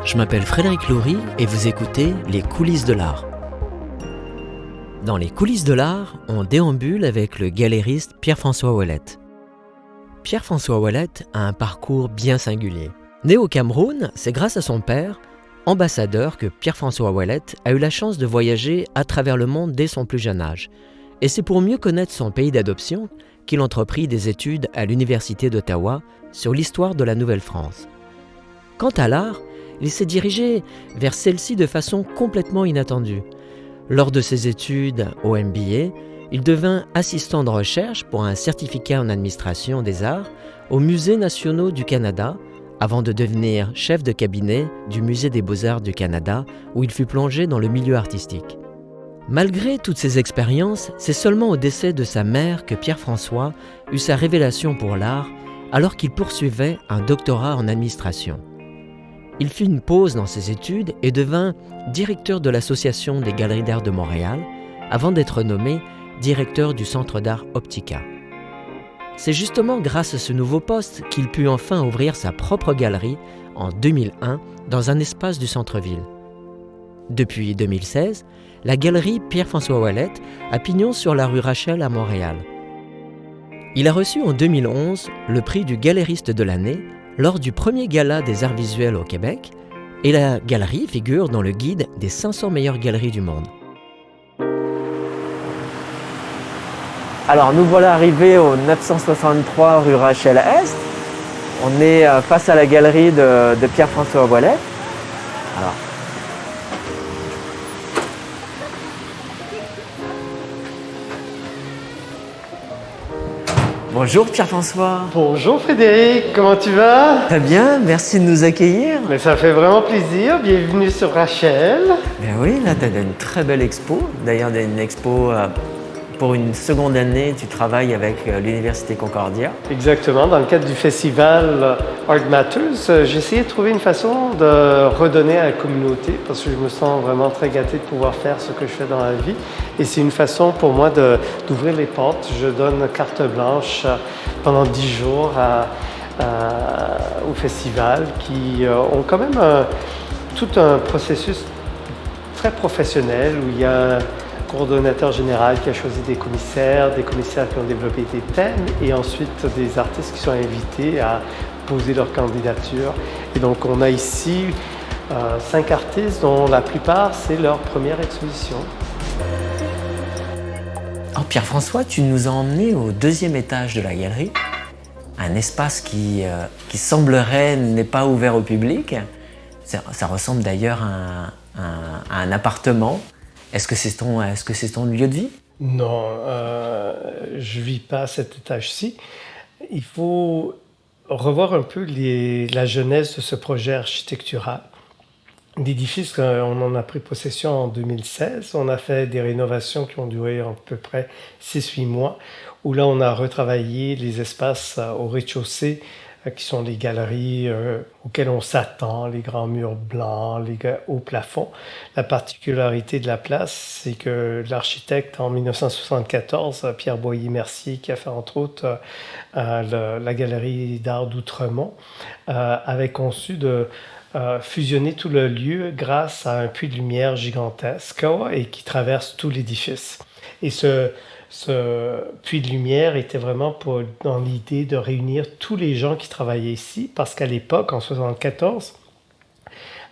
Je m'appelle Frédéric Laury et vous écoutez Les coulisses de l'art. Dans Les coulisses de l'art, on déambule avec le galériste Pierre-François Ouellette. Pierre-François Ouellette a un parcours bien singulier. Né au Cameroun, c'est grâce à son père, ambassadeur, que Pierre-François Ouellette a eu la chance de voyager à travers le monde dès son plus jeune âge. Et c'est pour mieux connaître son pays d'adoption qu'il entreprit des études à l'Université d'Ottawa sur l'histoire de la Nouvelle-France. Quant à l'art, il s'est dirigé vers celle-ci de façon complètement inattendue. Lors de ses études au MBA, il devint assistant de recherche pour un certificat en administration des arts aux Musées nationaux du Canada, avant de devenir chef de cabinet du Musée des beaux-arts du Canada, où il fut plongé dans le milieu artistique. Malgré toutes ces expériences, c'est seulement au décès de sa mère que Pierre-François eut sa révélation pour l'art, alors qu'il poursuivait un doctorat en administration. Il fit une pause dans ses études et devint directeur de l'Association des galeries d'art de Montréal, avant d'être nommé directeur du Centre d'art Optica. C'est justement grâce à ce nouveau poste qu'il put enfin ouvrir sa propre galerie en 2001 dans un espace du centre-ville. Depuis 2016, la galerie Pierre-François Ouellette a pignon sur la rue Rachel à Montréal. Il a reçu en 2011 le prix du galériste de l'année lors du premier gala des arts visuels au Québec, et la galerie figure dans le guide des 500 meilleures galeries du monde. Alors nous voilà arrivés au 963 rue Rachel-Est. On est face à la galerie de Pierre-François Ouellette. Alors, bonjour Pierre-François. Bonjour Frédéric, comment tu vas? Très bien, merci de nous accueillir. Mais ça fait vraiment plaisir, bienvenue sur Rachel. Ben oui, là tu as une très belle expo. D'ailleurs, une expo pour une seconde année, tu travailles avec l'Université Concordia. Exactement, dans le cadre du festival Art Matters, j'ai essayé de trouver une façon de redonner à la communauté parce que je me sens vraiment très gâté de pouvoir faire ce que je fais dans la vie. Et c'est une façon pour moi d'ouvrir les portes. Je donne carte blanche pendant 10 jours au festival qui ont quand même tout un processus très professionnel où il y a coordonnateur général qui a choisi des commissaires qui ont développé des thèmes et ensuite des artistes qui sont invités à poser leur candidature. Et donc on a ici 5 artistes dont la plupart c'est leur première exposition. Oh, Pierre-François, tu nous as emmenés au 2e étage de la galerie, un espace qui semblerait n'est pas ouvert au public. Ça ressemble d'ailleurs à un appartement. Est-ce que c'est ton lieu de vie? Non, je ne vis pas à cet étage-ci. Il faut revoir un peu la genèse de ce projet architectural. L'édifice, on en a pris possession en 2016. On a fait des rénovations qui ont duré à peu près 6-8 mois, où là, on a retravaillé les espaces au rez-de-chaussée, qui sont les galeries auxquelles on s'attend, les grands murs blancs, les hauts plafonds. La particularité de la place, c'est que l'architecte en 1974, Pierre Boyer-Mercier, qui a fait entre autres la galerie d'art d'Outremont, avait conçu de fusionner tout le lieu grâce à un puits de lumière gigantesque et qui traverse tout l'édifice. Et ce puits de lumière était vraiment dans l'idée de réunir tous les gens qui travaillaient ici, parce qu'à l'époque, en 1974,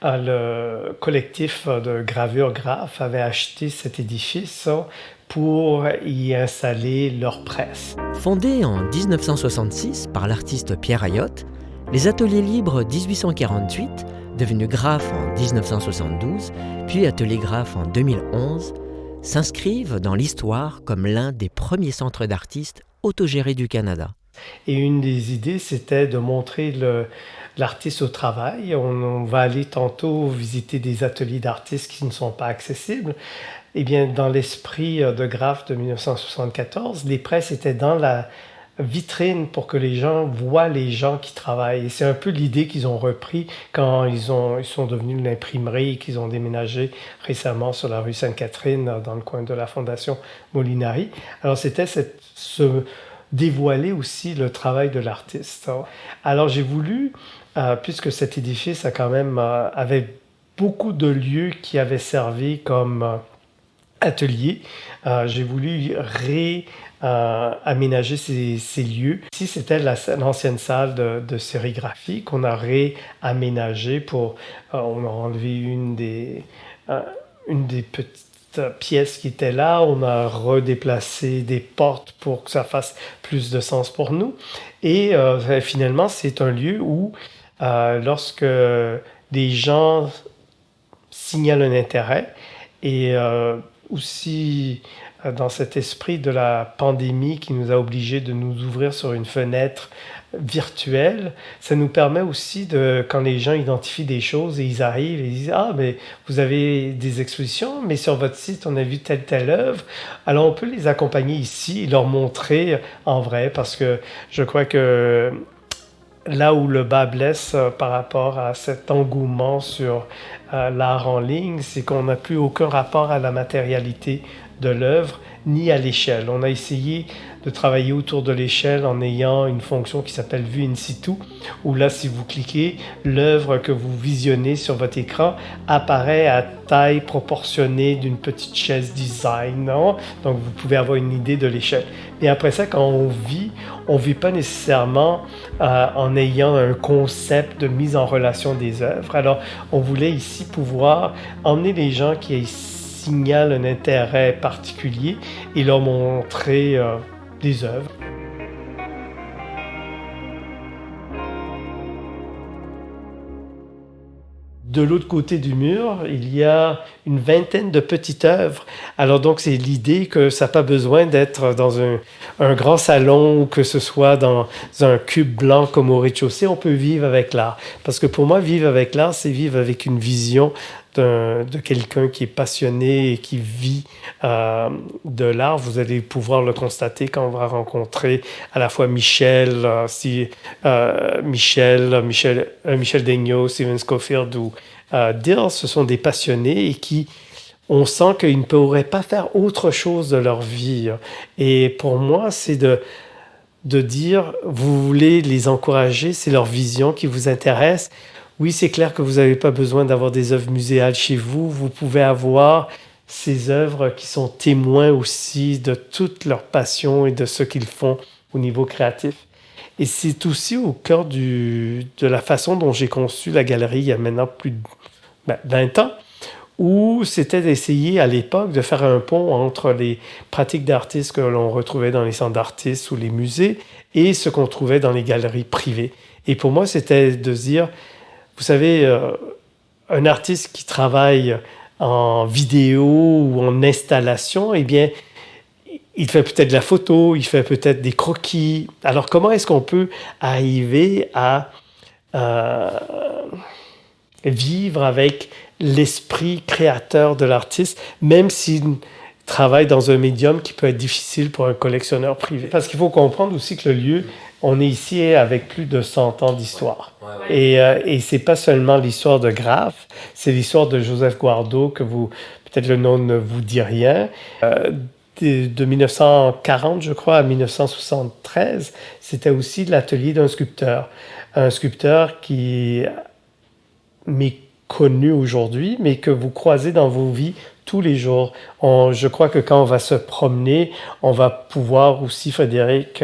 le collectif de gravure graphes avait acheté cet édifice pour y installer leur presse. Fondé en 1966 par l'artiste Pierre Ayotte, les Ateliers libres 1848, devenus graphes en 1972, puis Ateliers graphes en 2011, s'inscrivent dans l'histoire comme l'un des premiers centres d'artistes autogérés du Canada. Et une des idées, c'était de montrer l'artiste au travail. On va aller tantôt visiter des ateliers d'artistes qui ne sont pas accessibles. Eh bien, dans l'esprit de graphe de 1974, les presses étaient dans la vitrine pour que les gens voient les gens qui travaillent. Et c'est un peu l'idée qu'ils ont repris quand ils sont devenus une imprimerie et qu'ils ont déménagé récemment sur la rue Sainte-Catherine, dans le coin de la Fondation Molinari. Alors c'était dévoiler aussi le travail de l'artiste. Alors j'ai voulu puisque cet édifice a quand même avait beaucoup de lieux qui avaient servi comme atelier. J'ai voulu aménager ces lieux. Ici, c'était l'ancienne salle de sérigraphie qu'on a réaménagée pour... on a enlevé une des petites pièces qui étaient là. On a redéplacé des portes pour que ça fasse plus de sens pour nous. Et finalement, c'est un lieu où, lorsque les gens signalent un intérêt et aussi dans cet esprit de la pandémie qui nous a obligés de nous ouvrir sur une fenêtre virtuelle, ça nous permet aussi quand les gens identifient des choses et ils arrivent et ils disent « Ah, mais vous avez des expositions, mais sur votre site, on a vu telle œuvre. » Alors, on peut les accompagner ici et leur montrer en vrai parce que je crois que là où le bas blesse par rapport à cet engouement sur l'art en ligne, c'est qu'on n'a plus aucun rapport à la matérialité de l'œuvre ni à l'échelle. On a essayé de travailler autour de l'échelle en ayant une fonction qui s'appelle vue in situ, où là, si vous cliquez, l'œuvre que vous visionnez sur votre écran apparaît à taille proportionnée d'une petite chaise design, non? Donc, vous pouvez avoir une idée de l'échelle. Et après ça, quand on vit pas nécessairement en ayant un concept de mise en relation des œuvres. Alors, on voulait ici pouvoir emmener les gens qui signalent un intérêt particulier et leur montrer des œuvres. De l'autre côté du mur, il y a une vingtaine de petites œuvres. Alors donc, c'est l'idée que ça n'a pas besoin d'être dans un grand salon ou que ce soit dans un cube blanc comme au rez-de-chaussée. On peut vivre avec l'art. Parce que pour moi, vivre avec l'art, c'est vivre avec une vision de quelqu'un qui est passionné et qui vit de l'art. Vous allez pouvoir le constater quand on va rencontrer à la fois Michel Daigneault, Steven Scofield ou Dill. Ce sont des passionnés et qui, on sent qu'ils ne pourraient pas faire autre chose de leur vie. Et pour moi, c'est de dire, vous voulez les encourager, c'est leur vision qui vous intéresse. Oui, c'est clair que vous n'avez pas besoin d'avoir des œuvres muséales chez vous. Vous pouvez avoir ces œuvres qui sont témoins aussi de toute leur passion et de ce qu'ils font au niveau créatif. Et c'est aussi au cœur de la façon dont j'ai conçu la galerie il y a maintenant plus de 20 ans, où c'était d'essayer à l'époque de faire un pont entre les pratiques d'artistes que l'on retrouvait dans les centres d'artistes ou les musées et ce qu'on trouvait dans les galeries privées. Et pour moi, c'était de se dire... Vous savez, un artiste qui travaille en vidéo ou en installation, eh bien, il fait peut-être de la photo, il fait peut-être des croquis. Alors, comment est-ce qu'on peut arriver à vivre avec l'esprit créateur de l'artiste, même s'il travaille dans un médium qui peut être difficile pour un collectionneur privé? Parce qu'il faut comprendre aussi que le lieu... On est ici avec plus de 100 ans d'histoire. Ouais. Et c'est pas seulement l'histoire de Graff, c'est l'histoire de Joseph Guardo, que peut-être le nom ne vous dit rien. De 1940, je crois, à 1973, c'était aussi l'atelier d'un sculpteur. Un sculpteur qui m'est connu aujourd'hui, mais que vous croisez dans vos vies tous les jours. Je crois que quand on va se promener, on va pouvoir aussi, Frédéric,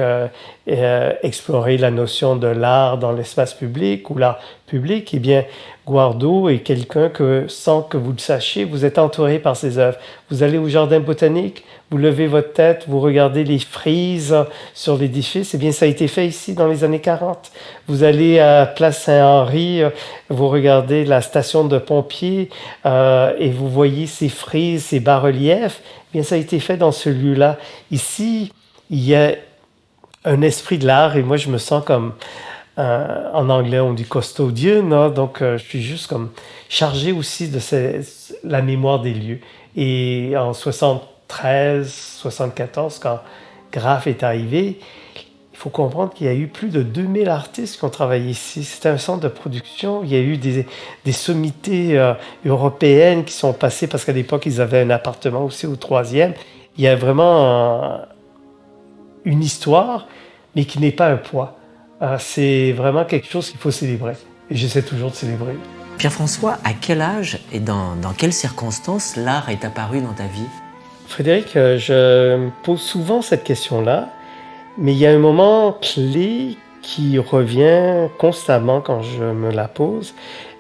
explorer la notion de l'art dans l'espace public ou l'art public. Eh bien, Guardo est quelqu'un que, sans que vous le sachiez, vous êtes entouré par ses œuvres. Vous allez au jardin botanique, vous levez votre tête, vous regardez les frises sur l'édifice. Eh bien, ça a été fait ici dans les années 40. Vous allez à Place Saint-Henri, vous regardez la station de pompiers et vous voyez ces frises, ces bas-reliefs. Eh bien, ça a été fait dans ce lieu-là. Ici, il y a un esprit de l'art et moi, je me sens comme... en anglais, on dit custodian, hein? Donc je suis juste comme chargé aussi de la mémoire des lieux. Et en 73, 74, quand Graff est arrivé, il faut comprendre qu'il y a eu plus de 2000 artistes qui ont travaillé ici. C'était un centre de production. Il y a eu des sommités européennes qui sont passées parce qu'à l'époque, ils avaient un appartement aussi au 3e. Il y a vraiment une histoire, mais qui n'est pas un poids. C'est vraiment quelque chose qu'il faut célébrer. et j'essaie toujours de célébrer. Pierre-François, à quel âge et dans quelles circonstances l'art est apparu dans ta vie? Frédéric, je me pose souvent cette question-là, mais il y a un moment clé qui revient constamment quand je me la pose,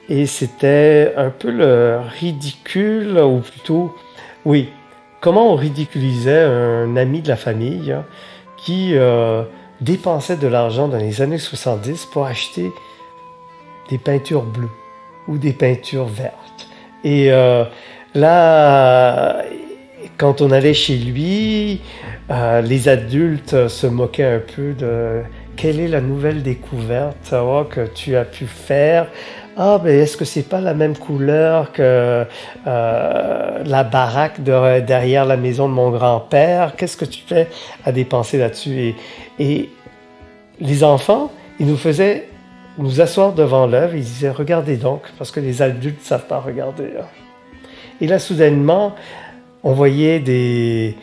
et c'était un peu le ridicule, ou plutôt, oui, comment on ridiculisait un ami de la famille qui dépensait de l'argent dans les années 70 pour acheter des peintures bleues ou des peintures vertes. Et là, quand on allait chez lui, les adultes se moquaient un peu de quelle est la nouvelle découverte que tu as pu faire. Ah, ben est-ce que c'est pas la même couleur que la baraque derrière la maison de mon grand-père? Qu'est-ce que tu fais à dépenser là-dessus? Et les enfants, ils nous faisaient nous asseoir devant l'œuvre, ils disaient regardez donc, parce que les adultes ne savent pas regarder. Et là, soudainement, on voyait des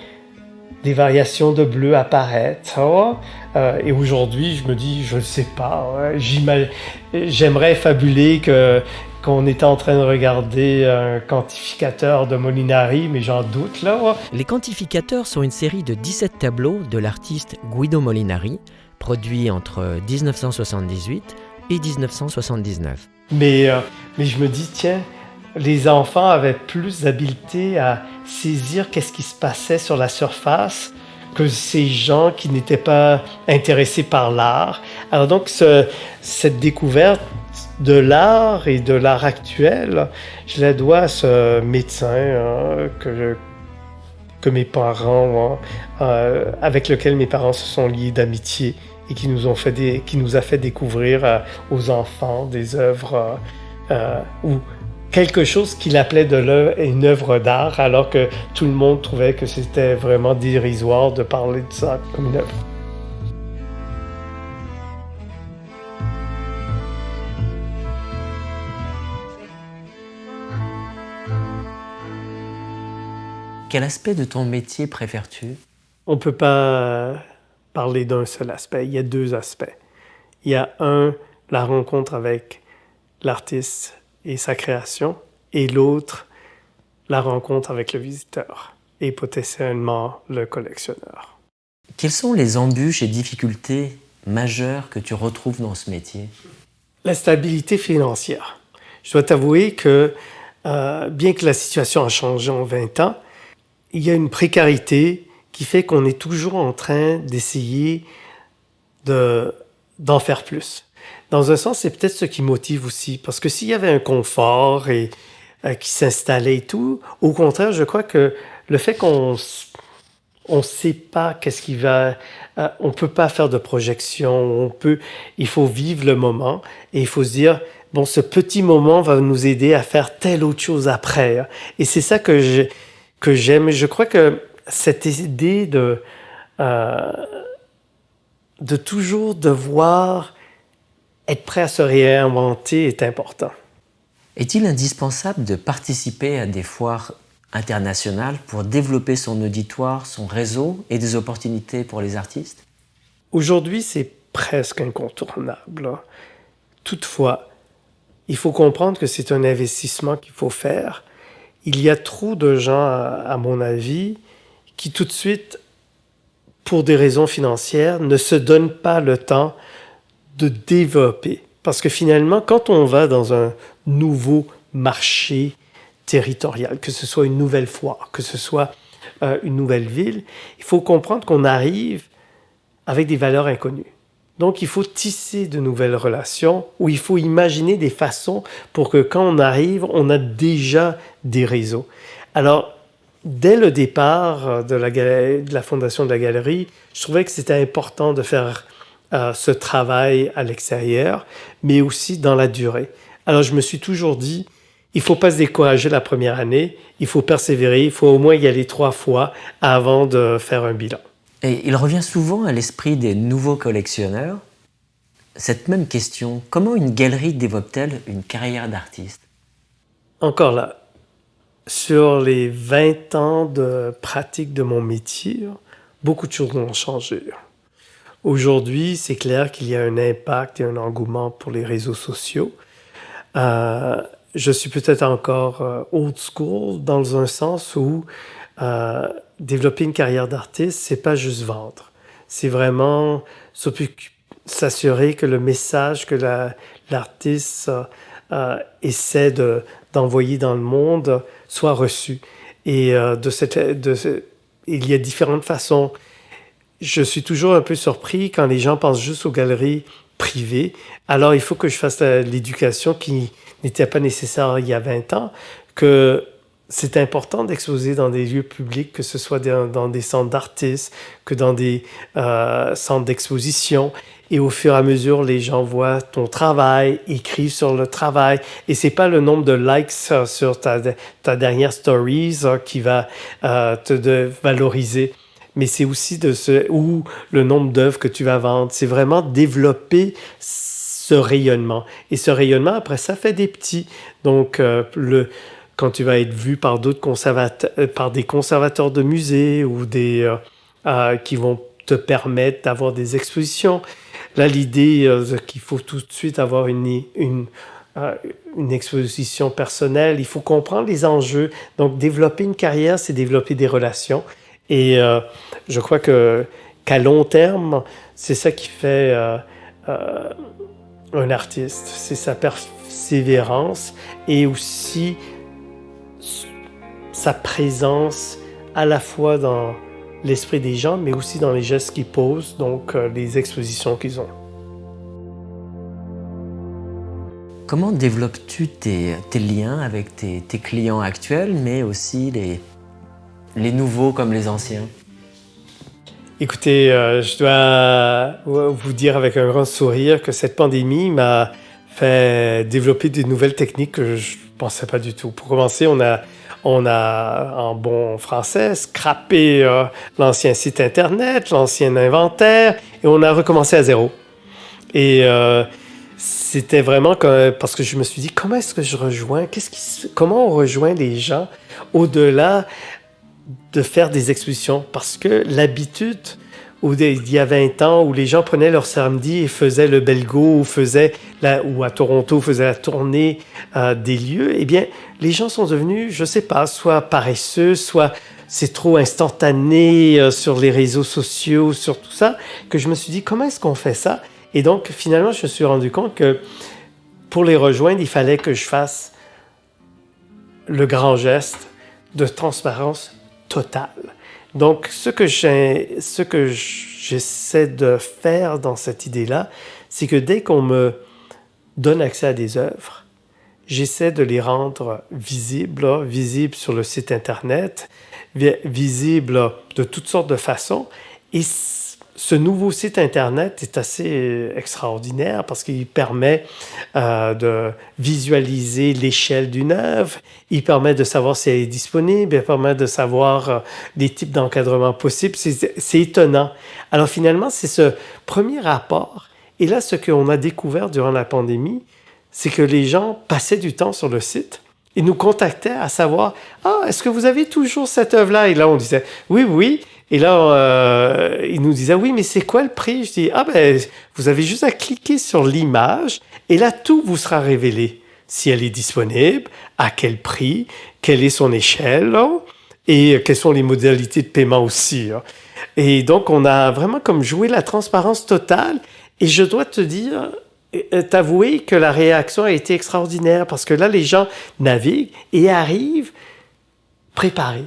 variations de bleu apparaître. Et aujourd'hui, je me dis, je ne sais pas, j'aimerais fabuler qu'on était en train de regarder un quantificateur de Molinari, mais j'en doute là. Les quantificateurs sont une série de 17 tableaux de l'artiste Guido Molinari, produits entre 1978 et 1979. Mais je me dis, tiens, les enfants avaient plus d'habileté à saisir qu'est-ce qui se passait sur la surface que ces gens qui n'étaient pas intéressés par l'art. Alors donc, cette découverte de l'art et de l'art actuel, je la dois à ce médecin que mes parents, avec lequel mes parents se sont liés d'amitié et qui nous a fait découvrir aux enfants des œuvres ou quelque chose qu'il appelait une œuvre d'art, alors que tout le monde trouvait que c'était vraiment dérisoire de parler de ça comme une œuvre. Quel aspect de ton métier préfères-tu? On ne peut pas parler d'un seul aspect, il y a deux aspects. Il y a la rencontre avec l'artiste et sa création, et l'autre, la rencontre avec le visiteur et potentiellement le collectionneur. Quelles sont les embûches et difficultés majeures que tu retrouves dans ce métier? La stabilité financière. Je dois t'avouer que, bien que la situation a changé en 20 ans, il y a une précarité qui fait qu'on est toujours en train d'essayer d'en faire plus. Dans un sens, c'est peut-être ce qui motive aussi, parce que s'il y avait un confort qui s'installait et tout, au contraire, je crois que le fait qu'on ne sait pas qu'est-ce qui va, on peut pas faire de projection, il faut vivre le moment et il faut se dire, bon, ce petit moment va nous aider à faire telle autre chose après. Et c'est ça que j'aime. Je crois que cette idée de toujours devoir être prêt à se réinventer est important. Est-il indispensable de participer à des foires internationales pour développer son auditoire, son réseau et des opportunités pour les artistes? Aujourd'hui, c'est presque incontournable. Toutefois, il faut comprendre que c'est un investissement qu'il faut faire. Il y a trop de gens, à mon avis, qui tout de suite, pour des raisons financières, ne se donnent pas le temps de développer. Parce que finalement, quand on va dans un nouveau marché territorial, que ce soit une nouvelle foire, que ce soit une nouvelle ville, il faut comprendre qu'on arrive avec des valeurs inconnues. Donc, il faut tisser de nouvelles relations ou il faut imaginer des façons pour que quand on arrive, on a déjà des réseaux. Alors, dès le départ de la fondation de la galerie, je trouvais que c'était important de faire ce travail à l'extérieur, mais aussi dans la durée. Alors, je me suis toujours dit, il ne faut pas se décourager la première année, il faut persévérer, il faut au moins y aller 3 fois avant de faire un bilan. Et il revient souvent à l'esprit des nouveaux collectionneurs cette même question: comment une galerie développe-t-elle une carrière d'artiste? Encore là, sur les 20 ans de pratique de mon métier, beaucoup de choses ont changé. Aujourd'hui, c'est clair qu'il y a un impact et un engouement pour les réseaux sociaux. Euh, je suis peut-être encore old school dans un sens où euh, développer une carrière d'artiste, c'est pas juste vendre. C'est vraiment s'assurer que le message que l'artiste essaie d'envoyer dans le monde soit reçu. Et il y a différentes façons. Je suis toujours un peu surpris quand les gens pensent juste aux galeries privées. Alors, il faut que je fasse l'éducation qui n'était pas nécessaire il y a 20 ans, que c'est important d'exposer dans des lieux publics, que ce soit dans des centres d'artistes, que dans des centres d'exposition. Et au fur et à mesure, les gens voient ton travail, écrivent sur le travail. Et c'est pas le nombre de likes sur ta dernière stories qui va valoriser, mais c'est aussi ou le nombre d'œuvres que tu vas vendre. C'est vraiment développer ce rayonnement. Et ce rayonnement, après ça, fait des petits. Donc, quand tu vas être vu par d'autres par des conservateurs de musées ou qui vont te permettre d'avoir des expositions. Là, l'idée qu'il faut tout de suite avoir une exposition personnelle. Il faut comprendre les enjeux. Donc, développer une carrière, c'est développer des relations. Et je crois qu'à long terme, c'est ça qui fait un artiste. C'est sa persévérance et aussi sa présence à la fois dans l'esprit des gens, mais aussi dans les gestes qu'ils posent, donc les expositions qu'ils ont. Comment développes-tu tes liens avec tes clients actuels, mais aussi les nouveaux comme les anciens? Écoutez, je dois vous dire avec un grand sourire que cette pandémie m'a fait développer de nouvelles techniques que je ne pensais pas du tout. Pour commencer, on a en bon français scrappé l'ancien site internet, l'ancien inventaire, et on a recommencé à zéro. Et c'était vraiment parce que je me suis dit, comment est-ce que je rejoins, comment on rejoint les gens au-delà de faire des expositions? Parce que l'habitude, il y a 20 ans, où les gens prenaient leur samedi et faisaient le Belgo, ou à Toronto, faisaient la tournée des lieux, eh bien, les gens sont devenus, je sais pas, soit paresseux, soit c'est trop instantané sur les réseaux sociaux, sur tout ça, que je me suis dit, comment est-ce qu'on fait ça? Et donc, finalement, je me suis rendu compte que pour les rejoindre, il fallait que je fasse le grand geste de transparence totale. Donc, ce que j'essaie de faire dans cette idée-là, c'est que dès qu'on me donne accès à des œuvres, j'essaie de les rendre visibles sur le site Internet, visibles de toutes sortes de façons. Et ce nouveau site Internet est assez extraordinaire parce qu'il permet de visualiser l'échelle d'une œuvre, il permet de savoir si elle est disponible, il permet de savoir les types d'encadrement possibles. C'est étonnant. Alors finalement, c'est ce premier rapport. Et là, ce qu'on a découvert durant la pandémie, c'est que les gens passaient du temps sur le site et nous contactaient à savoir « Ah, est-ce que vous avez toujours cette œuvre-là » Et là, on disait « Oui, oui ». Et là, ils nous disaient « Oui, mais c'est quoi le prix ?» Je dis « Ah ben, vous avez juste à cliquer sur l'image et là, tout vous sera révélé. Si elle est disponible, à quel prix, quelle est son échelle et quelles sont les modalités de paiement aussi. » Et donc, on a vraiment comme joué la transparence totale. Et je dois t'avouer que la réaction a été extraordinaire parce que là, les gens naviguent et arrivent préparés.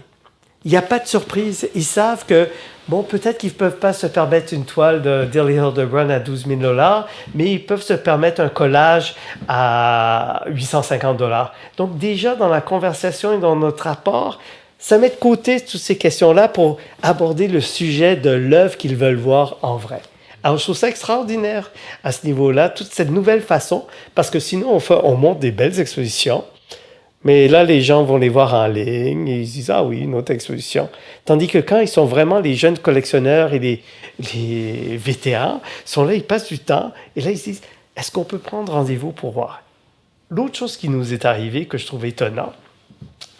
Il n'y a pas de surprise. Ils savent que, bon, peut-être qu'ils ne peuvent pas se permettre une toile de Dilly Hildebrand à 12 000 $, mais ils peuvent se permettre un collage à 850 $. Donc déjà, dans la conversation et dans notre rapport, ça met de côté toutes ces questions-là pour aborder le sujet de l'œuvre qu'ils veulent voir en vrai. Alors, je trouve ça extraordinaire à ce niveau-là, toute cette nouvelle façon, parce que sinon, on monte des belles expositions, mais là, les gens vont les voir en ligne et ils se disent « Ah oui, une autre exposition ». Tandis que quand ils sont vraiment les jeunes collectionneurs et les vétérans, ils sont là, ils passent du temps et là, ils se disent « Est-ce qu'on peut prendre rendez-vous pour voir ?» L'autre chose qui nous est arrivée, que je trouve étonnant,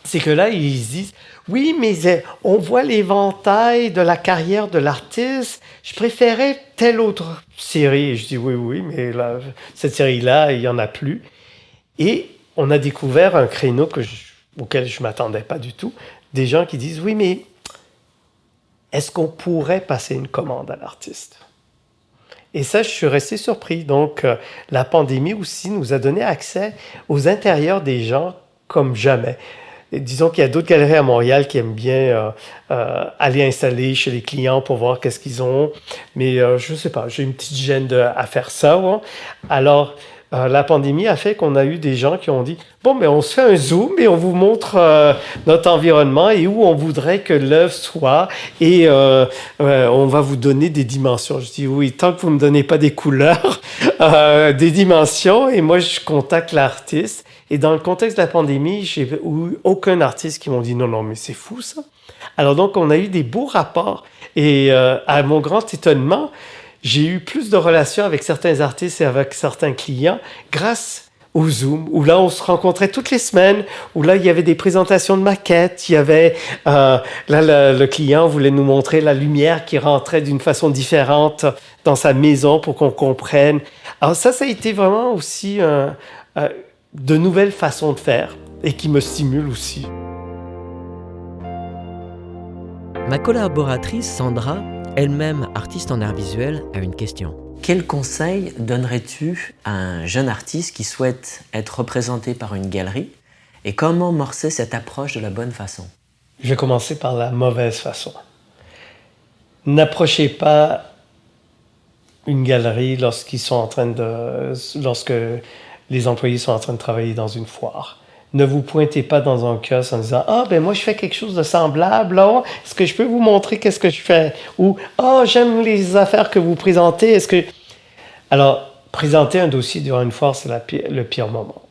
c'est que là, ils se disent « Oui, mais on voit l'éventail de la carrière de l'artiste. Je préférais telle autre série. » Et je dis « Oui, oui, mais là, cette série-là, il n'y en a plus. » Et on a découvert un créneau auquel je ne m'attendais pas du tout. Des gens qui disent, oui, mais est-ce qu'on pourrait passer une commande à l'artiste? Et ça, je suis resté surpris. Donc, la pandémie aussi nous a donné accès aux intérieurs des gens comme jamais. Et disons qu'il y a d'autres galeries à Montréal qui aiment bien aller installer chez les clients pour voir qu'est-ce qu'ils ont. Mais je ne sais pas, j'ai une petite gêne à faire ça. Ouais. Alors, la pandémie a fait qu'on a eu des gens qui ont dit « Bon, mais on se fait un zoom et on vous montre notre environnement et où on voudrait que l'œuvre soit et on va vous donner des dimensions. » Je dis « Oui, tant que vous ne me donnez pas des couleurs, des dimensions. » Et moi, je contacte l'artiste. Et dans le contexte de la pandémie, j'ai eu aucun artiste qui m'ont dit « Non, non, mais c'est fou ça. » Alors donc, on a eu des beaux rapports. Et à mon grand étonnement, j'ai eu plus de relations avec certains artistes et avec certains clients grâce au Zoom, où là, on se rencontrait toutes les semaines, où là, il y avait des présentations de maquettes, il y avait... là, le client voulait nous montrer la lumière qui rentrait d'une façon différente dans sa maison pour qu'on comprenne. Alors ça a été vraiment aussi de nouvelles façons de faire et qui me stimulent aussi. Ma collaboratrice Sandra, elle-même artiste en art visuel, a une question. Quel conseil donnerais-tu à un jeune artiste qui souhaite être représenté par une galerie et comment morcer cette approche de la bonne façon? Je vais commencer par la mauvaise façon. N'approchez pas une galerie lorsque les employés sont en train de travailler dans une foire. Ne vous pointez pas dans un kiosque en disant « Ah, ben moi, je fais quelque chose de semblable, là. Est-ce que je peux vous montrer qu'est-ce que je fais? » Ou « Ah, j'aime les affaires que vous présentez. Est-ce que... » Alors, présenter un dossier durant une foire, c'est le pire moment.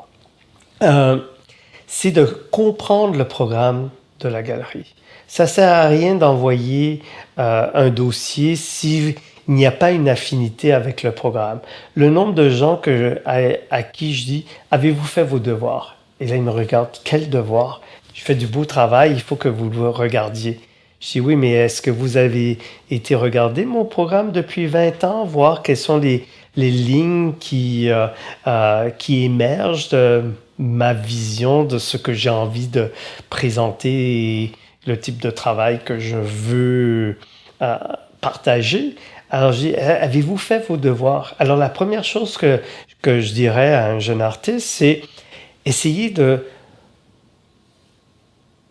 C'est de comprendre le programme de la galerie. Ça ne sert à rien d'envoyer un dossier s'il n'y a pas une affinité avec le programme. Le nombre de gens à qui je dis « Avez-vous fait vos devoirs? » Et là, ils me regardent. Quel devoir? Je fais du beau travail, il faut que vous le regardiez. Je dis oui, mais est-ce que vous avez été regarder mon programme depuis 20 ans, voir quelles sont les lignes qui émergent de ma vision, de ce que j'ai envie de présenter et le type de travail que je veux partager? Alors, je dis, avez-vous fait vos devoirs? Alors, la première chose que je dirais à un jeune artiste, c'est essayez de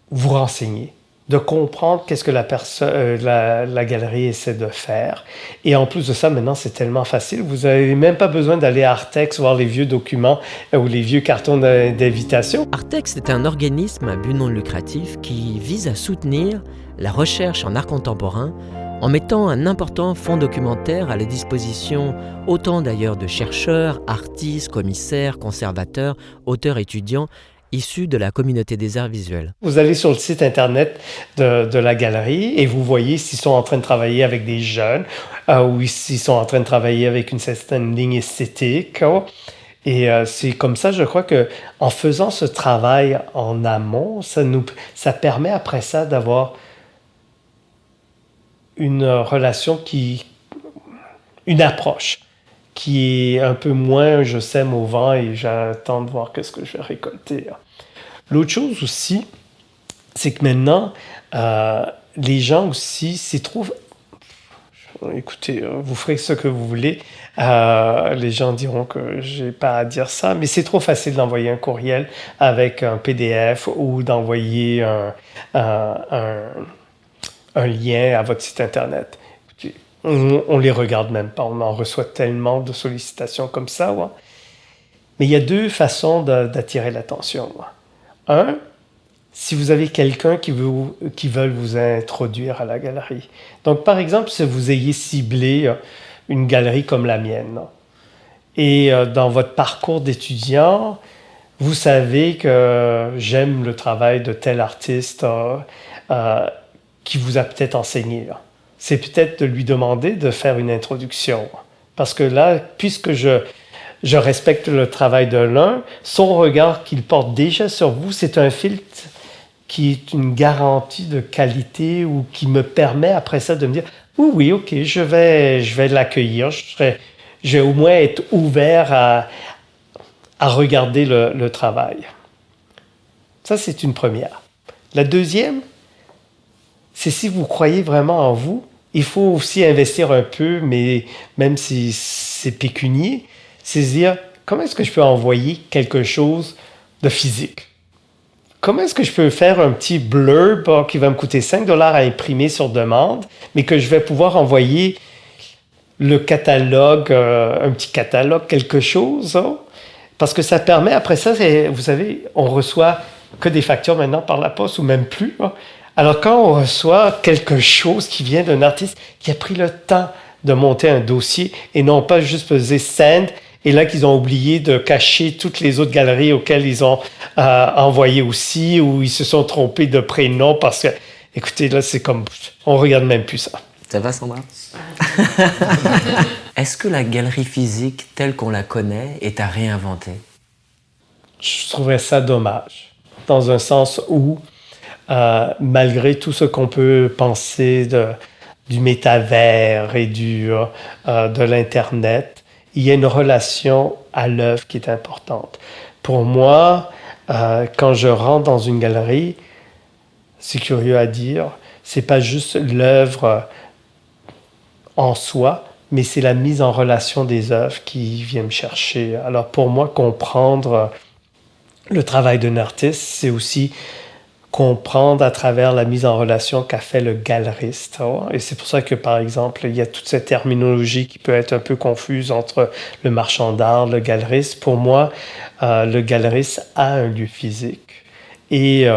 vous renseigner, de comprendre qu'est-ce que la galerie essaie de faire. Et en plus de ça, maintenant, c'est tellement facile. Vous n'avez même pas besoin d'aller à Artex voir les vieux documents ou les vieux cartons d'invitation. Artex est un organisme à but non lucratif qui vise à soutenir la recherche en art contemporain en mettant un important fonds documentaire à la disposition autant d'ailleurs de chercheurs, artistes, commissaires, conservateurs, auteurs, étudiants, issus de la communauté des arts visuels. Vous allez sur le site internet de la galerie et vous voyez s'ils sont en train de travailler avec des jeunes ou s'ils sont en train de travailler avec une certaine ligne esthétique. Et c'est comme ça, je crois que en faisant ce travail en amont, ça permet après ça d'avoir une relation une approche qui est un peu moins je sème au vent et j'attends de voir qu'est-ce que je vais récolter. L'autre chose aussi, c'est que maintenant, les gens aussi s'y trouvent... Écoutez, vous ferez ce que vous voulez. Les gens diront que j'ai pas à dire ça, mais c'est trop facile d'envoyer un courriel avec un PDF ou d'envoyer un lien à votre site Internet. On les regarde même pas. On en reçoit tellement de sollicitations comme ça. Ouais. Mais il y a deux façons d'attirer l'attention. Ouais. Un, si vous avez quelqu'un qui veut vous introduire à la galerie. Donc, par exemple, si vous ayez ciblé une galerie comme la mienne, et dans votre parcours d'étudiant, vous savez que j'aime le travail de tel artiste qui vous a peut-être enseigné. C'est peut-être de lui demander de faire une introduction. Parce que là, puisque je respecte le travail de l'un, son regard qu'il porte déjà sur vous, c'est un filtre qui est une garantie de qualité ou qui me permet après ça de me dire « Oui, ok, je vais l'accueillir, je vais au moins être ouvert à regarder le travail. Ça, c'est une première. La deuxième, c'est si vous croyez vraiment en vous, il faut aussi investir un peu, mais même si c'est pécunier, c'est se dire, comment est-ce que je peux envoyer quelque chose de physique? Comment est-ce que je peux faire un petit blurb qui va me coûter 5 $ à imprimer sur demande, mais que je vais pouvoir envoyer le catalogue, un petit catalogue, quelque chose, hein? Parce que ça permet, après ça, vous savez, on reçoit que des factures maintenant par la poste ou même plus, hein? Alors quand on reçoit quelque chose qui vient d'un artiste qui a pris le temps de monter un dossier et non pas juste peser send, et là qu'ils ont oublié de cacher toutes les autres galeries auxquelles ils ont envoyé aussi, ou ils se sont trompés de prénom parce que, écoutez, là c'est comme, on regarde même plus ça. Ça va, Sandra? Est-ce que la galerie physique telle qu'on la connaît est à réinventer? Je trouverais ça dommage, dans un sens où, malgré tout ce qu'on peut penser du métavers et de l'Internet, il y a une relation à l'œuvre qui est importante. Pour moi, quand je rentre dans une galerie, c'est curieux à dire, c'est pas juste l'œuvre en soi, mais c'est la mise en relation des œuvres qui vient me chercher. Alors pour moi, comprendre le travail d'un artiste, c'est aussi comprendre à travers la mise en relation qu'a fait le galeriste. Oh, et c'est pour ça que, par exemple, il y a toute cette terminologie qui peut être un peu confuse entre le marchand d'art, le galeriste. Pour moi, le galeriste a un lieu physique et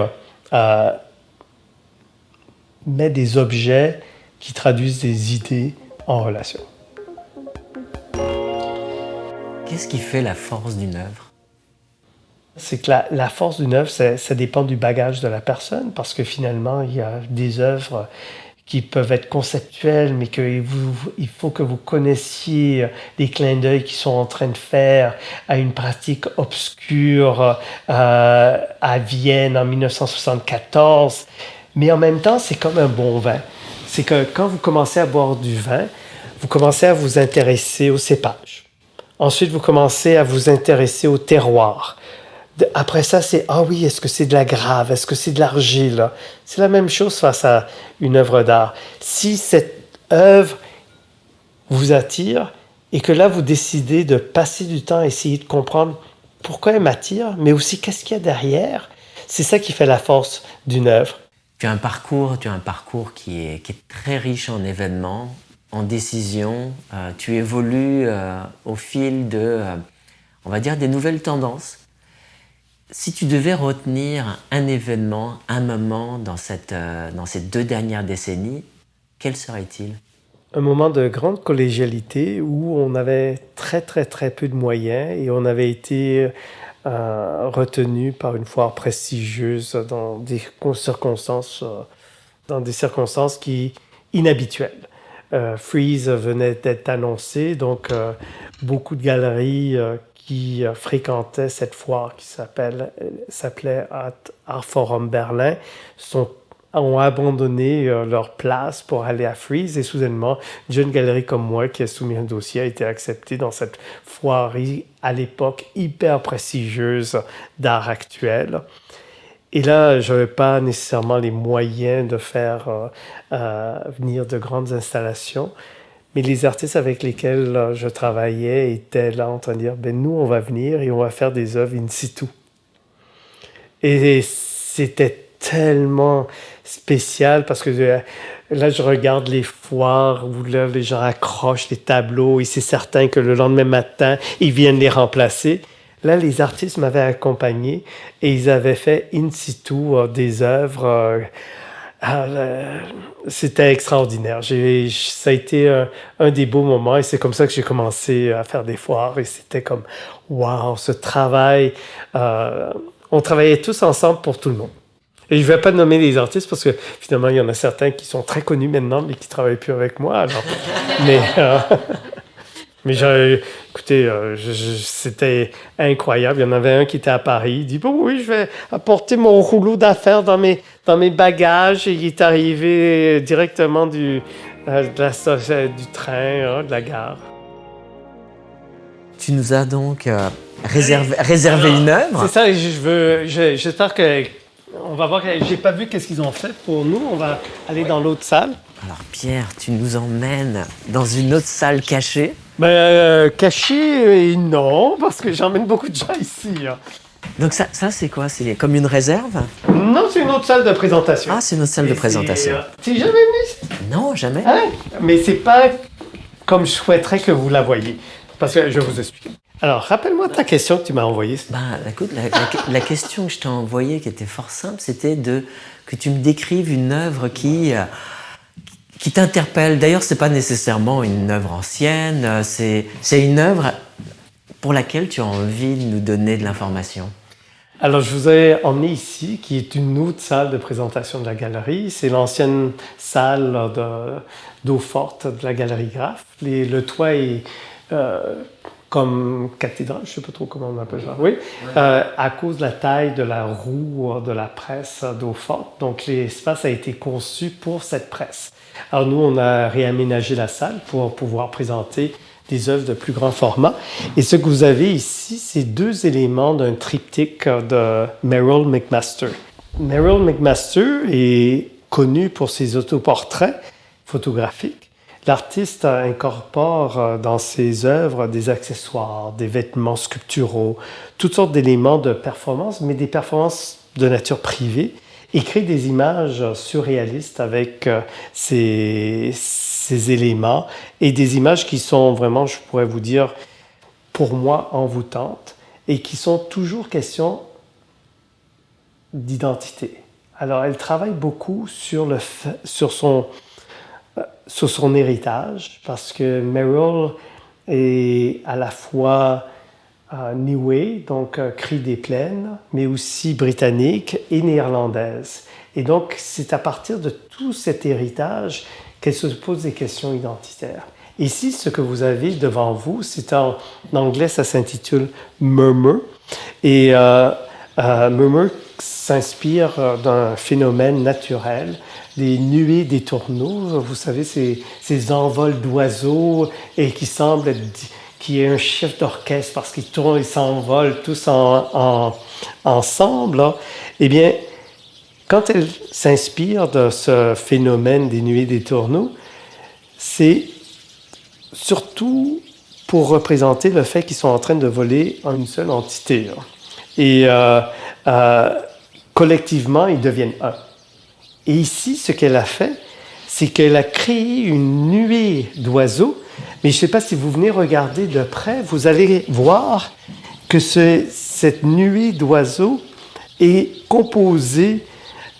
met des objets qui traduisent des idées en relation. Qu'est-ce qui fait la force d'une œuvre? C'est que la force d'une œuvre, ça dépend du bagage de la personne, parce que finalement, il y a des œuvres qui peuvent être conceptuelles, mais il faut que vous connaissiez les clins d'œil qu'ils sont en train de faire à une pratique obscure à Vienne en 1974. Mais en même temps, c'est comme un bon vin. C'est que quand vous commencez à boire du vin, vous commencez à vous intéresser au cépage. Ensuite, vous commencez à vous intéresser au terroir. Après ça, c'est « Ah oui, est-ce que c'est de la grave? Est-ce que c'est de l'argile? » C'est la même chose face à une œuvre d'art. Si cette œuvre vous attire et que là, vous décidez de passer du temps à essayer de comprendre pourquoi elle m'attire, mais aussi qu'est-ce qu'il y a derrière, c'est ça qui fait la force d'une œuvre. Tu as un parcours qui est très riche en événements, en décisions. Tu évolues au fil on va dire, des nouvelles tendances. Si tu devais retenir un événement, un moment dans ces 2 dernières décennies, quel serait-il? Un moment de grande collégialité où on avait très très très peu de moyens et on avait été retenu par une foire prestigieuse dans des circonstances inhabituelles. Frieze venait d'être annoncé, donc beaucoup de galeries qui fréquentaient cette foire qui s'appelait Art Forum Berlin ont abandonné leur place pour aller à Frieze et soudainement, une jeune galerie comme moi qui a soumis un dossier a été acceptée dans cette foirie à l'époque hyper prestigieuse d'art actuel. Et là, je n'avais pas nécessairement les moyens de faire venir de grandes installations, mais les artistes avec lesquels je travaillais étaient là en train de dire « Ben nous, on va venir et on va faire des œuvres in situ ». Et c'était tellement spécial parce que là, je regarde les foires où là, les gens accrochent les tableaux et c'est certain que le lendemain matin, ils viennent les remplacer. Là, les artistes m'avaient accompagné et ils avaient fait in situ des œuvres. C'était extraordinaire. Ça a été un des beaux moments et c'est comme ça que j'ai commencé à faire des foires et c'était comme, waouh, ce travail. On travaillait tous ensemble pour tout le monde. Et je ne vais pas nommer les artistes parce que finalement, il y en a certains qui sont très connus maintenant mais qui ne travaillent plus avec moi. Alors. Mais écoutez, c'était incroyable. Il y en avait un qui était à Paris. Il dit, bon, oui, je vais apporter mon rouleau d'affaires dans mes bagages. Et il est arrivé directement du train, de la gare. Tu nous as donc réserver une œuvre. C'est ça, j'espère que... On va voir, j'ai pas vu qu'est-ce qu'ils ont fait pour nous. On va aller dans l'autre salle. Alors Pierre, tu nous emmènes dans une autre salle cachée. Cachée, non, parce que j'emmène beaucoup de gens ici. Hein. Donc ça c'est quoi? C'est comme une réserve? Non, c'est une autre salle de présentation. Ah, c'est une autre salle de présentation. T'es jamais venu ici? Non, jamais. Ah, mais c'est pas comme je souhaiterais que vous la voyiez. Parce que je vais vous expliquer. Alors, rappelle-moi ta question que tu m'as envoyée. Écoute, la question que je t'ai envoyée, qui était fort simple, c'était que tu me décrives une œuvre qui t'interpelle. D'ailleurs, c'est pas nécessairement une œuvre ancienne, c'est une œuvre pour laquelle tu as envie de nous donner de l'information. Alors, je vous ai emmené ici, qui est une autre salle de présentation de la galerie. C'est l'ancienne salle d'eau forte de la galerie Graff. Le toit est comme cathédrale, je ne sais pas trop comment on appelle ça. Oui, à cause de la taille de la roue de la presse d'eau forte. Donc, l'espace a été conçu pour cette presse. Alors, nous, on a réaménagé la salle pour pouvoir présenter des œuvres de plus grand format. Et ce que vous avez ici, c'est 2 éléments d'un triptyque de Merrill McMaster. Merrill McMaster est connu pour ses autoportraits photographiques. L'artiste incorpore dans ses œuvres des accessoires, des vêtements sculpturaux, toutes sortes d'éléments de performance, mais des performances de nature privée, et crée des images surréalistes avec ces éléments et des images qui sont vraiment, je pourrais vous dire, pour moi, envoûtantes et qui sont toujours question d'identité. Alors, elle travaille beaucoup sur son héritage parce que Merrill est à la fois Niue, donc cri des plaines, mais aussi britannique et néerlandaise. Et donc, c'est à partir de tout cet héritage qu'elle se pose des questions identitaires. Ici, ce que vous avez devant vous, c'est en anglais, ça s'intitule Murmur. Et Murmur s'inspire d'un phénomène naturel, des nuées des tourneaux. Vous savez, ces envols d'oiseaux et qui semblent qui est un chef d'orchestre parce qu'ils tournent, ils s'envolent tous ensemble. Là. Eh bien, quand elle s'inspire de ce phénomène des nuées des tourneaux, c'est surtout pour représenter le fait qu'ils sont en train de voler en une seule entité. Là. Et collectivement, ils deviennent un. Et ici, ce qu'elle a fait, c'est qu'elle a créé une nuée d'oiseaux. Mais je ne sais pas si vous venez regarder de près, vous allez voir que cette nuée d'oiseaux est composée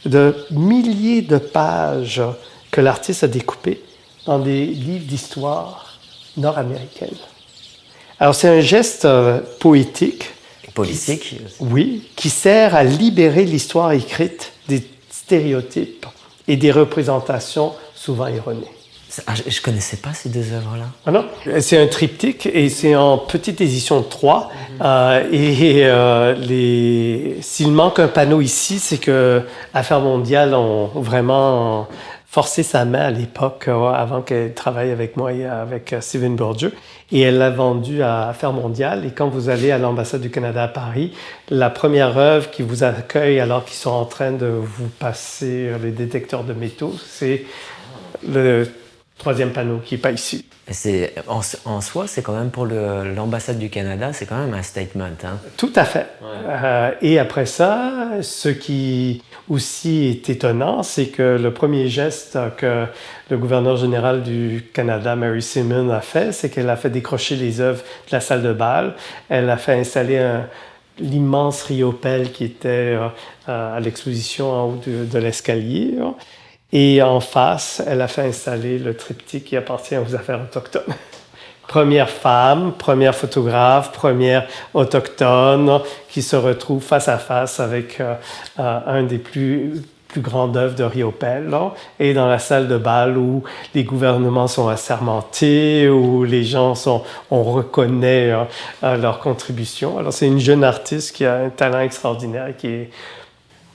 de milliers de pages que l'artiste a découpées dans des livres d'histoire nord-américaine. Alors, c'est un geste poétique. Politique. Oui, qui sert à libérer l'histoire écrite des stéréotypes et des représentations souvent erronées. Je ne connaissais pas ces 2 œuvres-là. Ah non, c'est un triptyque et c'est en petite édition de 3. S'il manque un panneau ici, c'est que Affaires mondiales ont vraiment forcé sa main à l'époque, avant qu'elle travaille avec moi et avec Steven Bourdieu. Et elle l'a vendu à Affaires mondiales. Et quand vous allez à l'ambassade du Canada à Paris, la première œuvre qui vous accueille alors qu'ils sont en train de vous passer les détecteurs de métaux, c'est le 3e panneau qui n'est pas ici. En soi, c'est quand même pour l'ambassade du Canada, c'est quand même un statement. Hein? Tout à fait. Ouais. Et après ça, ce qui aussi est étonnant, c'est que le premier geste que le gouverneur général du Canada, Mary Simon, a fait, c'est qu'elle a fait décrocher les œuvres de la salle de bal. Elle a fait installer l'immense riopelle qui était à l'exposition en haut de l'escalier. Et en face, elle a fait installer le triptyque qui appartient aux affaires autochtones. Première femme, première photographe, première autochtone qui se retrouve face à face avec un des plus grandes œuvres de Riopelle. Et dans la salle de bal où les gouvernements sont assermentés, où les gens on reconnaît leur contribution. Alors c'est une jeune artiste qui a un talent extraordinaire et qui est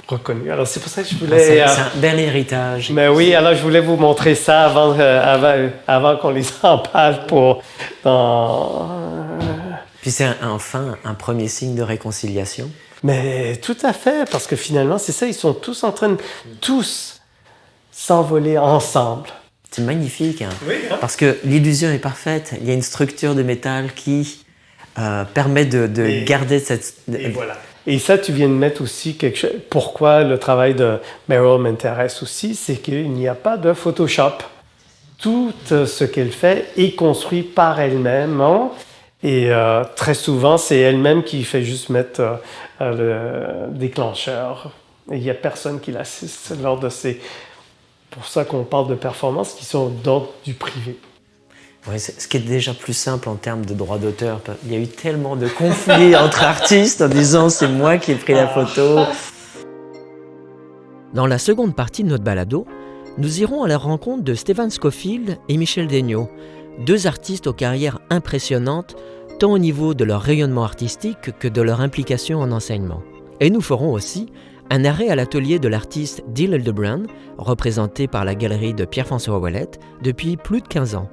reconnu. Alors, c'est pour ça que je voulais... C'est un bel héritage. Mais oui, alors je voulais vous montrer ça avant qu'on les emballe pour... Puis c'est enfin un premier signe de réconciliation. Mais tout à fait, parce que finalement, c'est ça, ils sont tous en train de tous s'envoler ensemble. C'est magnifique, hein? Oui, hein? Parce que l'illusion est parfaite. Il y a une structure de métal qui permet de garder cette... Et voilà. Et ça, tu viens de mettre aussi quelque chose. Pourquoi le travail de Meryl m'intéresse aussi, c'est qu'il n'y a pas de Photoshop. Tout ce qu'elle fait est construit par elle-même, hein? Et très souvent, c'est elle-même qui fait juste mettre le déclencheur. Et il n'y a personne qui l'assiste lors de ces... Pour ça qu'on parle de performances qui sont d'ordre du privé. Oui, ce qui est déjà plus simple en termes de droit d'auteur. Il y a eu tellement de conflits entre artistes en disant c'est moi qui ai pris la photo. Dans la seconde partie de notre balado, nous irons à la rencontre de Stephen Scofield et Michel Daigneault, deux artistes aux carrières impressionnantes, tant au niveau de leur rayonnement artistique que de leur implication en enseignement. Et nous ferons aussi un arrêt à l'atelier de l'artiste Dill Hildebrand, représenté par la galerie de Pierre-François Ouellette depuis plus de 15 ans.